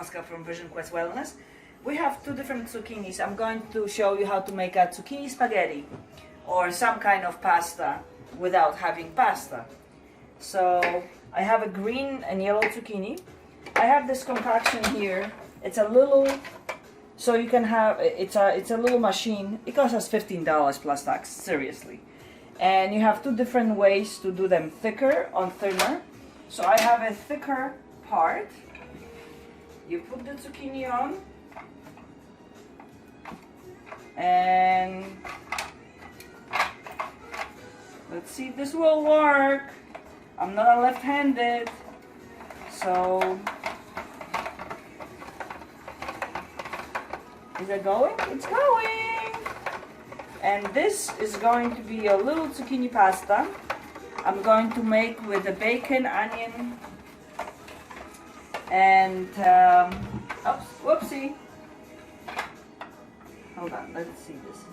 Moskva from Vision Quest Wellness. We have two different zucchinis. I'm going to show you how to make a zucchini spaghetti or some kind of pasta without having pasta. So I have a green and yellow zucchini. I have this concoction here. It's a little, so you can have, it's a little machine. It costs us $15 plus tax, seriously. And you have two different ways to do them, thicker or thinner. So I have a thicker part. You put the zucchini on, and let's see if this will work. I'm not left-handed, so is it going? It's going! And this is going to be a little zucchini pasta. I'm going to make with the bacon, onion, and oops, whoopsie. Hold on, let's see this.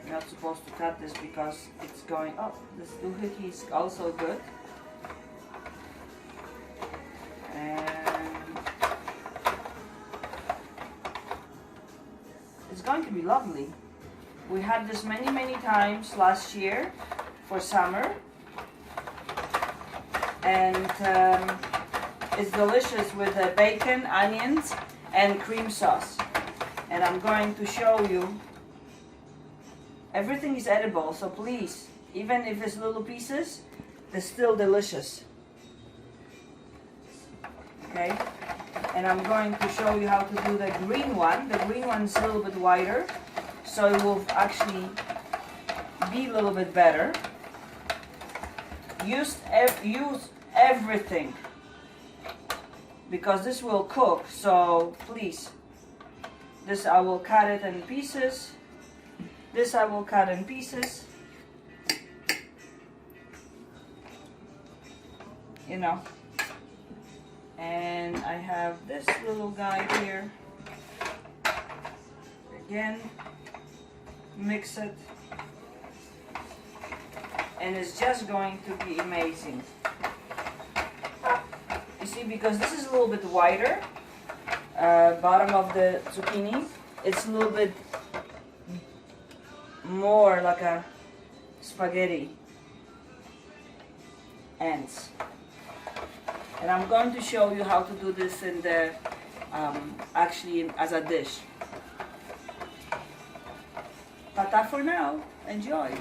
You're not supposed to cut this because it's going, oh, this doohickey is also good. And it's going to be lovely. We had this many times last year for summer. And it's delicious with the bacon, onions, and cream sauce. And I'm going to show you. Everything is edible, so please, even if it's little pieces, they're still delicious. Okay? And I'm going to show you how to do the green one. The green one is a little bit wider, so it will actually be a little bit better. Use everything, because this will cook, so please. This I will cut it in pieces. This I will cut in pieces. You know. And I have this little guy here. Again, mix it. And it's just going to be amazing. You see, because this is a little bit wider, bottom of the zucchini, it's a little bit more like a spaghetti ends. And I'm going to show you how to do this in the actually as a dish. But for now, enjoy.